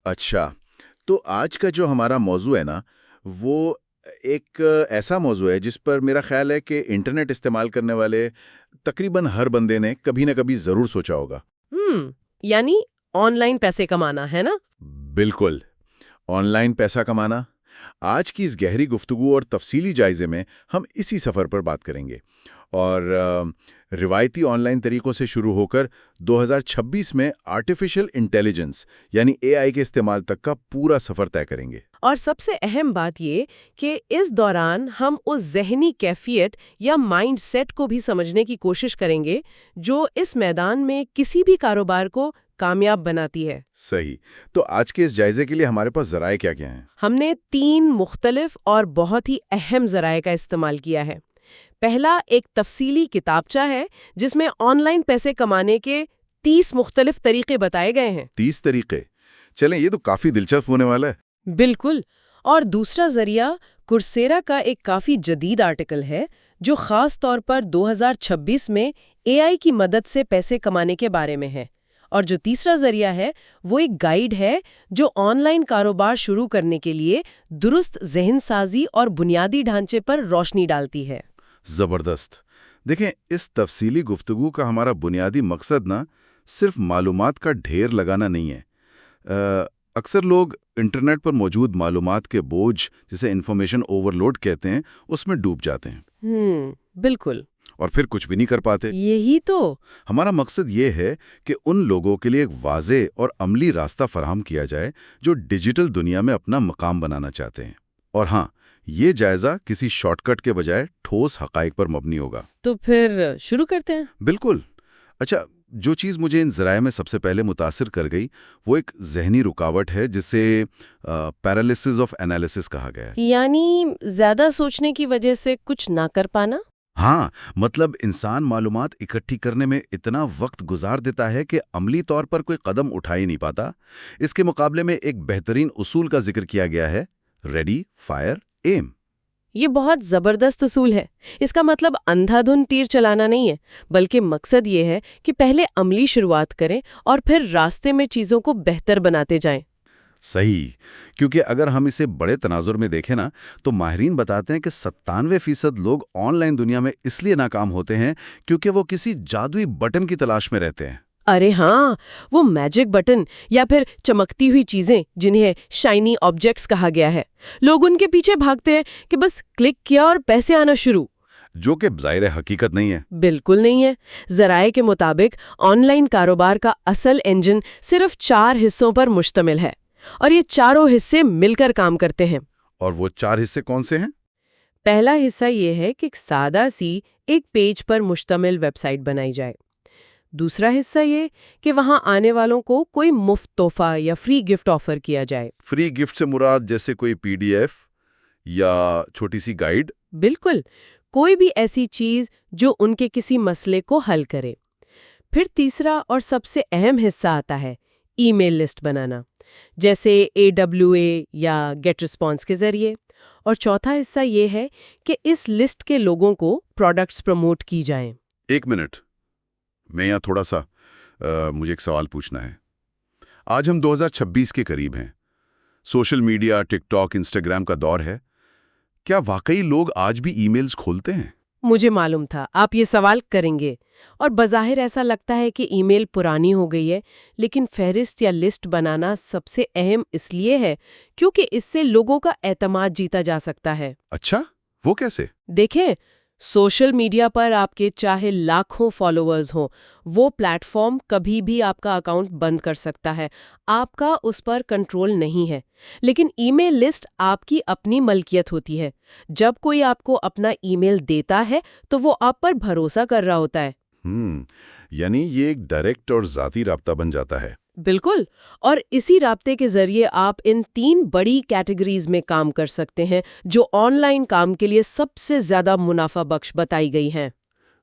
اچھا، تو آج کا جو ہمارا موضوع ہے نا، وہ ایک ایسا موضوع ہے جس پر میرا خیال ہے کہ انٹرنیٹ استعمال کرنے والے تقریباً ہر بندے نے کبھی نہ کبھی ضرور سوچا ہوگا۔ یعنی آن لائن پیسے کمانا ہے نا؟ بالکل، آن لائن پیسہ کمانا۔ آج کی اس گہری گفتگو اور تفصیلی جائزے میں ہم اسی سفر پر بات کریں گے، اور روایتی آن لائن طریقوں سے شروع ہو کر 2026 میں آرٹیفیشل انٹیلیجنس یعنی AI کے استعمال تک کا پورا سفر طے کریں گے۔ اور سب سے اہم بات یہ کہ اس دوران ہم اس ذہنی کیفیت یا مائنڈ سیٹ کو بھی سمجھنے کی کوشش کریں گے جو اس میدان میں کسی بھی کاروبار کو کامیاب بناتی ہے۔ صحیح، تو آج کے اس جائزے کے لیے ہمارے پاس ذرائع کیا کیا ہیں؟ ہم نے 3 مختلف اور بہت ہی اہم ذرائع کا استعمال کیا ہے۔ پہلا ایک تفصیلی کتابچہ ہے جس میں آن لائن پیسے کمانے کے 30 مختلف طریقے بتائے گئے ہیں۔ 30 طریقے؟ چلیں، یہ تو کافی دلچسپ ہونے والا ہے۔ بالکل۔ اور دوسرا ذریعہ کورسیرا کا ایک کافی جدید آرٹیکل ہے جو خاص طور پر 2026 میں AI کی مدد سے پیسے کمانے کے بارے میں ہے۔ اور جو تیسرا ذریعہ ہے وہ ایک گائیڈ ہے جو آن لائن کاروبار شروع کرنے کے لیے درست ذہن سازی اور بنیادی ڈھانچے پر روشنی ڈالتی ہے۔ زبردست۔ دیکھیں، اس تفصیلی گفتگو کا ہمارا بنیادی مقصد نا صرف معلومات کا ڈھیر لگانا نہیں ہے۔ اکثر لوگ انٹرنیٹ پر موجود معلومات کے بوجھ، جسے انفارمیشن اوورلوڈ کہتے ہیں، اس میں ڈوب جاتے ہیں۔ بالکل۔ اور پھر کچھ بھی نہیں کر پاتے۔ یہی تو ہمارا مقصد یہ ہے کہ ان لوگوں کے لیے ایک واضح اور عملی راستہ فراہم کیا جائے جو ڈیجیٹل دنیا میں اپنا مقام بنانا چاہتے ہیں۔ اور ہاں، یہ جائزہ کسی شارٹ کٹ کے بجائے ٹھوس حقائق پر مبنی ہوگا۔ تو پھر شروع کرتے ہیں۔ بالکل۔ اچھا، جو چیز مجھے ان ذرائع میں سب سے پہلے متاثر کر گئی وہ ایک ذہنی رکاوٹ ہے جسے پیرالیسس آف انالیسس کہا گیا ہے۔ یعنی زیادہ سوچنے کی وجہ سے کچھ نہ کر پانا؟ ہاں، مطلب انسان معلومات اکٹھی کرنے میں اتنا وقت گزار دیتا ہے کہ عملی طور پر کوئی قدم اٹھا ہی نہیں پاتا۔ اس کے مقابلے میں ایک بہترین اصول کا ذکر کیا گیا ہے، ریڈی، فائر، ایم۔ یہ بہت زبردست اصول ہے۔ اس کا مطلب اندھا دھند تیر چلانا نہیں ہے، بلکہ مقصد یہ ہے کہ پہلے عملی شروعات کریں اور پھر راستے میں چیزوں کو بہتر بناتے جائیں۔ صحیح، کیونکہ اگر ہم اسے بڑے تناظر میں دیکھیں نا تو ماہرین بتاتے ہیں کہ 97% لوگ آن لائن دنیا میں اس لیے ناکام ہوتے ہیں کیونکہ وہ کسی جادوئی بٹن کی تلاش میں رہتے ہیں۔ ارے ہاں، وہ میجک بٹن یا پھر چمکتی ہوئی چیزیں جنہیں شائنی آبجیکٹس کہا گیا ہے، لوگ ان کے پیچھے بھاگتے ہیں کہ بس کلک کیا اور پیسے آنا شروع۔ جو کہ ظاہر حقیقت نہیں ہے۔ بالکل نہیں ہے۔ ذرائع کے مطابق آن لائن کاروبار کا اصل انجن صرف 4 حصوں پر مشتمل ہے، اور یہ چاروں حصے مل کر کام کرتے ہیں۔ اور وہ 4 حصے کون سے ہیں؟ پہلا حصہ یہ ہے کہ ایک سادہ سی ایک پیج پر مشتمل ویب سائٹ بنائی جائے۔ دوسرا حصہ یہ کہ وہاں آنے والوں کو کوئی مفت تحفہ یا فری گفٹ آفر کیا جائے۔ فری گفٹ سے مراد جیسے کوئی PDF یا چھوٹی سی گائیڈ؟ بالکل، کوئی بھی ایسی چیز جو ان کے کسی مسئلے کو حل کرے۔ پھر تیسرا اور سب سے اہم حصہ آتا ہے ای میل لسٹ بنانا، جیسے AWA یا گیٹ رسپانس کے ذریعے۔ اور چوتھا حصہ یہ ہے کہ اس لسٹ کے لوگوں کو پروڈکٹس پروموٹ کی جائیں۔ ایک منٹ، میں یہاں تھوڑا سا مجھے ایک سوال پوچھنا ہے۔ آج ہم 2026 کے قریب ہیں، سوشل میڈیا، ٹک ٹاک، انسٹاگرام کا دور ہے۔ کیا واقعی لوگ آج بھی ای میلز کھولتے ہیں؟ مجھے معلوم تھا آپ یہ سوال کریں گے، اور بظاہر ایسا لگتا ہے کہ ای میل پرانی ہو گئی ہے، لیکن فہرست یا لسٹ بنانا سب سے اہم اس لیے ہے کیونکہ اس سے لوگوں کا اعتماد جیتا جا سکتا ہے۔ اچھا، وہ کیسے؟ دیکھیں، سوشل میڈیا پر آپ کے چاہے لاکھوں فالوورز ہوں، وہ پلیٹ فارم کبھی بھی آپ کا اکاؤنٹ بند کر سکتا ہے، آپ کا اس پر کنٹرول نہیں ہے۔ لیکن ای میل لسٹ آپ کی اپنی ملکیت ہوتی ہے۔ جب کوئی آپ کو اپنا ای میل دیتا ہے تو وہ آپ پر بھروسہ کر رہا ہوتا ہے۔ یعنی یہ ایک ڈائریکٹ اور ذاتی رابطہ بن جاتا ہے۔ بالکل، اور اسی رابطے کے ذریعے آپ ان 3 بڑی کیٹیگریز میں کام کر سکتے ہیں جو آن لائن کام کے لیے سب سے زیادہ منافع بخش بتائی گئی ہیں۔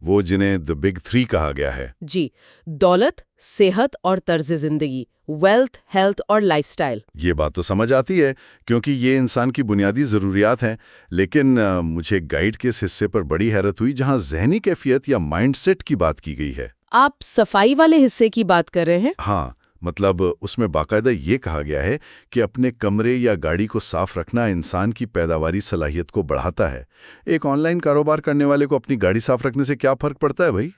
وہ جنہیں دی بگ 3 کہا گیا ہے۔ جی، دولت، صحت اور طرز زندگی، ویلتھ، ہیلتھ اور لائف سٹائل۔ یہ بات تو سمجھ آتی ہے کیونکہ یہ انسان کی بنیادی ضروریات ہیں، لیکن مجھے گائیڈ کے اس حصے پر بڑی حیرت ہوئی جہاں ذہنی کیفیت یا مائنڈ سیٹ کی بات کی گئی ہے۔ آپ صفائی والے حصے کی بات کر رہے ہیں؟ ہاں، مطلب اس میں باقاعدہ یہ کہا گیا ہے کہ اپنے کمرے یا گاڑی کو صاف رکھنا انسان کی پیداواری صلاحیت کو بڑھاتا ہے۔ ایک آن لائن کاروبار کرنے والے کو اپنی گاڑی صاف رکھنے سے کیا فرق پڑتا ہے بھائی؟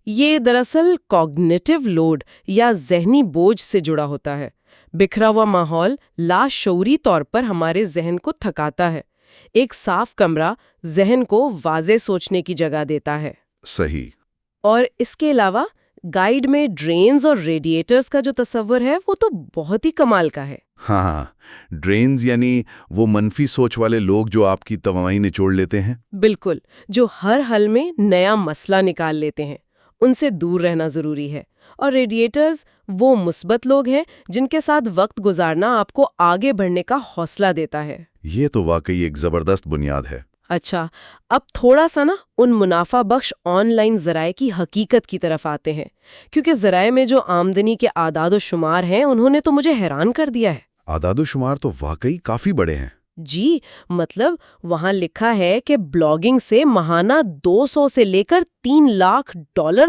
یہ دراصل کوگنیٹو لوڈ یا ذہنی بوجھ سے جڑا ہوتا ہے۔ بکھرا ہوا ماحول لاشعوری طور پر ہمارے ذہن کو تھکاتا ہے۔ ایک صاف کمرہ ذہن کو واضح سوچنے کی جگہ دیتا ہے۔ صحیح۔ اور اس کے علاوہ گائیڈ میں ڈرینز اور ریڈیٹرز کا جو تصور ہے وہ تو بہت ہی کمال کا ہے۔ ہاں، ڈرینز یعنی وہ منفی سوچ والے لوگ جو آپ کی توانائی نچوڑ لیتے ہیں۔ بالکل، جو ہر حل میں نیا مسئلہ نکال لیتے ہیں، ان سے دور رہنا ضروری ہے۔ اور ریڈیٹرز وہ مثبت لوگ ہیں جن کے ساتھ وقت گزارنا آپ کو آگے بڑھنے کا حوصلہ دیتا ہے۔ یہ تو واقعی ایک زبردست بنیاد ہے۔ اچھا، اب تھوڑا سا ان منافع بخش آن لائن ذرائع کی حقیقت کی طرف آتے ہیں، کیونکہ ذرائع میں جو آمدنی کے اعداد و شمار ہیں انہوں نے تو مجھے حیران کر دیا ہے۔ اعداد و شمار تو واقعی کافی بڑے ہیں۔ جی، مطلب وہاں لکھا ہے کہ بلاگنگ سے ماہانہ 200 سے لے کر $3 لاکھ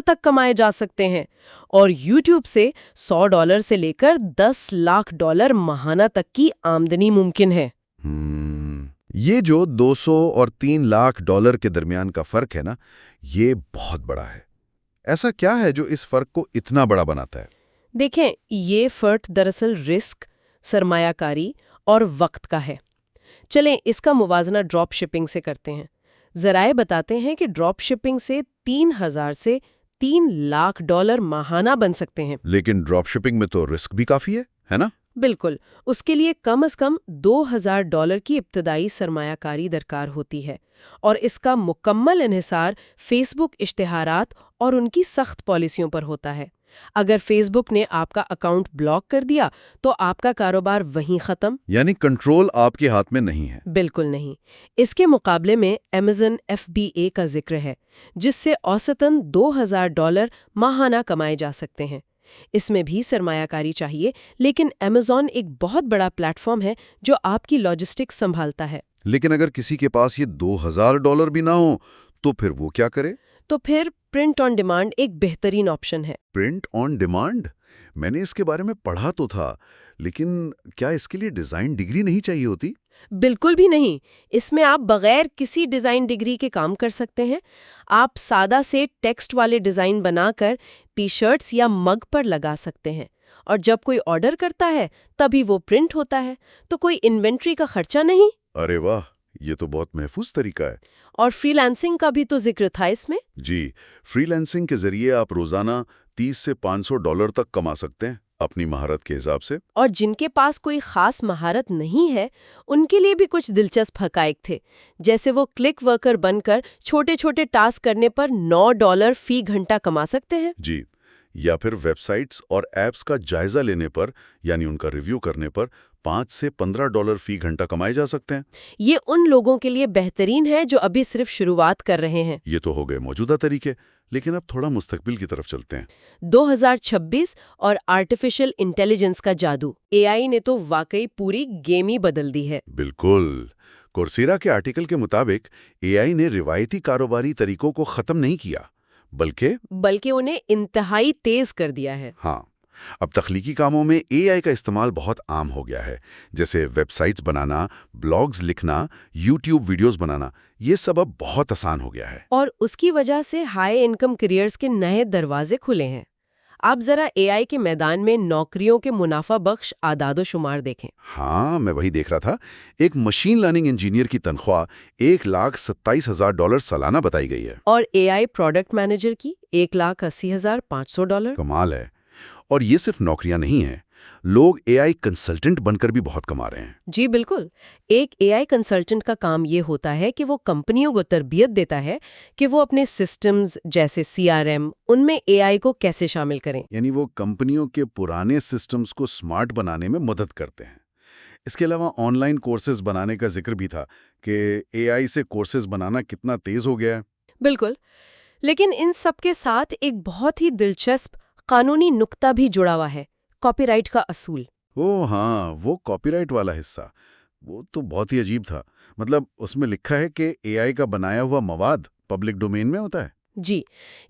تک کمائے جا سکتے ہیں، اور یوٹیوب سے $100 سے لے کر $10 لاکھ ماہانہ تک کی آمدنی ممکن ہے۔ یہ جو 200 اور $3 لاکھ کے درمیان کا فرق ہے نا، یہ بہت بڑا ہے۔ ایسا کیا ہے جو اس فرق کو اتنا بڑا بناتا ہے؟ دیکھیں، یہ فرق دراصل رسک، سرمایہ کاری اور وقت کا ہے۔ چلیں اس کا موازنہ ڈراپ شپنگ سے کرتے ہیں۔ ذرائع بتاتے ہیں کہ ڈراپ شپنگ سے 3000 سے $3 لاکھ ماہانہ بن سکتے ہیں۔ لیکن ڈراپ شپنگ میں تو رسک بھی کافی ہے نا؟ بالکل، اس کے لیے کم از کم $2000 کی ابتدائی سرمایہ کاری درکار ہوتی ہے، اور اس کا مکمل انحصار فیس بک اشتہارات اور ان کی سخت پالیسیوں پر ہوتا ہے۔ اگر فیس بک نے آپ کا اکاؤنٹ بلاک کر دیا تو آپ کا کاروبار وہیں ختم۔ یعنی کنٹرول آپ کے ہاتھ میں نہیں ہے۔ بالکل نہیں۔ اس کے مقابلے میں Amazon FBA کا ذکر ہے، جس سے اوسطاً $2000 ماہانہ کمائے جا سکتے ہیں۔ اس میں بھی سرمایہ کاری چاہیے، لیکن Amazon ایک بہت بڑا پلیٹ فارم ہے جو آپ کی لاجسٹکس سنبھالتا ہے۔ لیکن اگر کسی کے پاس یہ $2000 بھی نہ ہو تو پھر وہ کیا کرے؟ تو پھر پرنٹ آن ڈیمانڈ ایک بہترین آپشن ہے۔ Print on demand? میں نے اس کے بارے میں پڑھا تو تھا، لیکن کیا اس کے لیے ڈیزائن ڈگری نہیں چاہیے ہوتی؟ بالکل بھی نہیں۔ اس میں آپ بغیر کسی ڈیزائن ڈگری کے کام کر سکتے ہیں۔ آپ سادہ سے ٹیکسٹ والے ڈیزائن بنا کر ٹی شرٹس یا مگ پر لگا سکتے ہیں، اور جب کوئی آرڈر کرتا ہے تبھی وہ پرنٹ ہوتا ہے، تو کوئی انوینٹری کا خرچہ نہیں۔ ارے واہ، یہ تو بہت محفوظ طریقہ ہے۔ اور فری لانسنگ کا بھی تو ذکر تھا اس میں۔ جی، فری لانسنگ کے ذریعے آپ روزانہ $30 سے $500 تک کما سکتے ہیں اپنی مہارت کے حساب سے۔ اور جن کے پاس کوئی خاص مہارت نہیں ہے ان کے لیے بھی کچھ دلچسپ حقائق تھے، جیسے وہ کلک ورکر بن کر چھوٹے چھوٹے ٹاسک کرنے پر $9 فی گھنٹہ کما سکتے ہیں۔ جی، یا پھر ویب سائٹس اور ایپس کا جائزہ لینے پر، یعنی ان کا ریویو کرنے پر $5 سے $15 فی گھنٹہ کمائے جا سکتے ہیں۔ یہ ان لوگوں کے لیے بہترین ہے جو ابھی صرف شروعات کر رہے ہیں۔ یہ تو ہو گئے موجودہ طریقے، لیکن اب تھوڑا مستقبل کی طرف چلتے ہیں۔ 2026 اور آرٹیفیشل انٹیلیجنس کا جادو، AI نے تو واقعی پوری گیم ہی بدل دی ہے۔ بالکل۔ کورسیرا کے آرٹیکل کے مطابق AI نے روایتی کاروباری طریقوں کو ختم نہیں کیا، بلکہ انہیں انتہائی تیز کر دیا ہے۔ ہاں، اب تخلیقی کاموں میں AI کا استعمال بہت عام ہو گیا ہے، جیسے ویب سائٹس بنانا، بلاگز لکھنا، یوٹیوب ویڈیوز بنانا، یہ سب اب بہت آسان ہو گیا ہے۔ اور اس کی وجہ سے ہائی انکم کیریئرز کے نئے دروازے کھلے ہیں۔ آپ ذرا AI کے میدان میں نوکریوں کے منافع بخش اعداد و شمار دیکھیں۔ ہاں، میں وہی دیکھ رہا تھا۔ ایک مشین لرننگ انجینئر کی تنخواہ $1,27,000 سالانہ بتائی گئی ہے۔ اور AI پروڈکٹ مینیجر کی $1,80,500۔ کمال ہے۔ اور یہ صرف نوکریاں نہیں ہیں، لوگ AI کنسلٹنٹ بن کر بھی بہت کما رہے ہیں۔ جی بالکل۔ ایک AI کنسلٹنٹ کا کام یہ ہوتا ہے کہ وہ کمپنیوں کو تربیت دیتا ہے کہ وہ اپنے سسٹمز جیسے CRM ان میں AI کو کیسے شامل کریں۔ یعنی وہ کمپنیوں کے پرانے سسٹمز کو سمارٹ بنانے میں مدد کرتے ہیں۔ اس کے علاوہ آن لائن کورسز بنانے کا ذکر بھی تھا کہ AI سے کورسز بنانا کتنا تیز ہو گیا ہے۔ بالکل، لیکن ان سب کے ساتھ ایک بہت ہی دلچسپ قانونی نکتہ بھی جڑا ہوا ہے، کاپی رائٹ کا اصول۔ ہاں، وہ کاپی رائٹ والا حصہ، وہ تو بہت ہی عجیب تھا۔ مطلب اس میں لکھا ہے کہ AI کا بنایا ہوا مواد پبلک ڈومین میں ہوتا ہے۔ جی،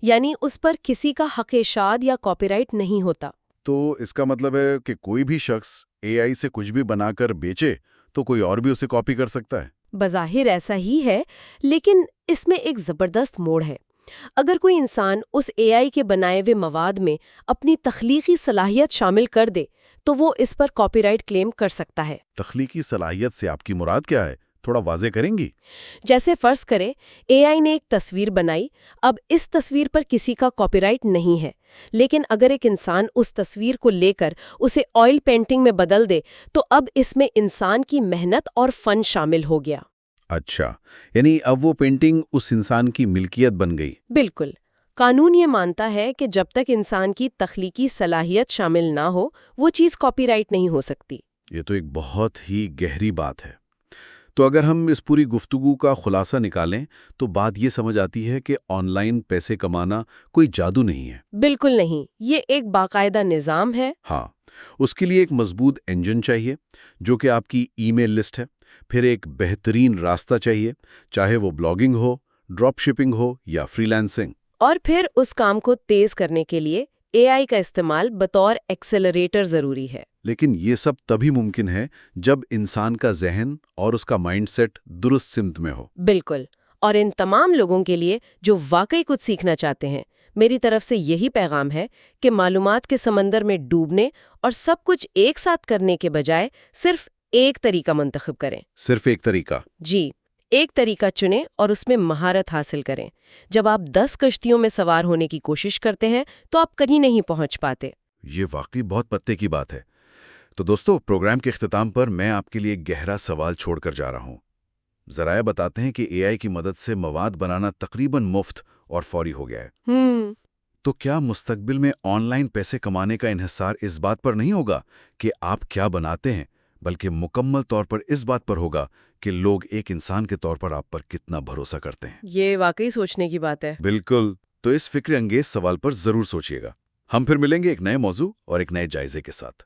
یعنی اس پر کسی کا حق اشاعت یا کاپی رائٹ نہیں ہوتا۔ تو اس کا مطلب ہے کہ کوئی بھی شخص AI سے کچھ بھی بنا کر بیچے تو کوئی اور بھی اسے کاپی کر سکتا ہے؟ بظاہر ایسا ہی ہے، لیکن اس میں ایک زبردست موڑ ہے۔ اگر کوئی انسان اس اے آئی کے بنائے ہوئے مواد میں اپنی تخلیقی صلاحیت شامل کر دے تو وہ اس پر کاپی رائٹ کلیم کر سکتا ہے۔ تخلیقی صلاحیت سے آپ کی مراد کیا ہے؟ تھوڑا واضح کریں گی؟ جیسے فرض کریں اے آئی نے ایک تصویر بنائی، اب اس تصویر پر کسی کا کاپی رائٹ نہیں ہے، لیکن اگر ایک انسان اس تصویر کو لے کر اسے آئل پینٹنگ میں بدل دے تو اب اس میں انسان کی محنت اور فن شامل ہو گیا۔ اچھا، یعنی اب وہ پینٹنگ اس انسان کی ملکیت بن گئی۔ بالکل۔ قانون یہ مانتا ہے کہ جب تک انسان کی تخلیقی صلاحیت شامل نہ ہو وہ چیز کاپی رائٹ نہیں ہو سکتی۔ یہ تو ایک بہت ہی گہری بات ہے۔ تو اگر ہم اس پوری گفتگو کا خلاصہ نکالیں تو بات یہ سمجھ آتی ہے کہ آن لائن پیسے کمانا کوئی جادو نہیں ہے۔ بالکل نہیں، یہ ایک باقاعدہ نظام ہے۔ ہاں، اس کے لیے ایک مضبوط انجن چاہیے جو کہ آپ کی ای میل لسٹ ہے، پھر ایک بہترین راستہ چاہیے، چاہے وہ بلاگنگ ہو، ڈراپ شپنگ ہو یا فری لانسنگ۔ اور پھر اس کام کو تیز کرنے کے لیے اے آئی کا استعمال بطور ایکسلریٹر ضروری ہے۔ لیکن یہ سب تبھی ممکن ہے جب انسان کا ذہن اور اس کا مائنڈ سیٹ درست سمت میں ہو۔ بالکل، اور ان تمام لوگوں کے لیے جو واقعی کچھ سیکھنا چاہتے ہیں، میری طرف سے یہی پیغام ہے کہ معلومات کے سمندر میں ڈوبنے اور سب کچھ ایک ساتھ کرنے کے بجائے صرف ایک طریقہ منتخب کریں۔ صرف ایک طریقہ؟ جی، ایک طریقہ چنیں اور اس میں مہارت حاصل کریں۔ جب آپ 10 کشتیوں میں سوار ہونے کی کوشش کرتے ہیں تو آپ کہیں نہیں پہنچ پاتے۔ یہ واقعی بہت پتے کی بات ہے۔ تو دوستو، پروگرام کے اختتام پر میں آپ کے لیے ایک گہرا سوال چھوڑ کر جا رہا ہوں۔ ذرائع بتاتے ہیں کہ اے آئی کی مدد سے مواد بنانا تقریباً مفت اور فوری ہو گیا ہے۔ تو کیا مستقبل میں آن لائن پیسے کمانے کا انحصار اس بات پر نہیں ہوگا کہ آپ کیا بناتے ہیں، بلکہ مکمل طور پر اس بات پر ہوگا کہ لوگ ایک انسان کے طور پر آپ پر کتنا بھروسہ کرتے ہیں؟ یہ واقعی سوچنے کی بات ہے۔ بالکل۔ تو اس فکر انگیز سوال پر ضرور سوچیے گا۔ ہم پھر ملیں گے ایک نئے موضوع اور ایک نئے جائزے کے ساتھ۔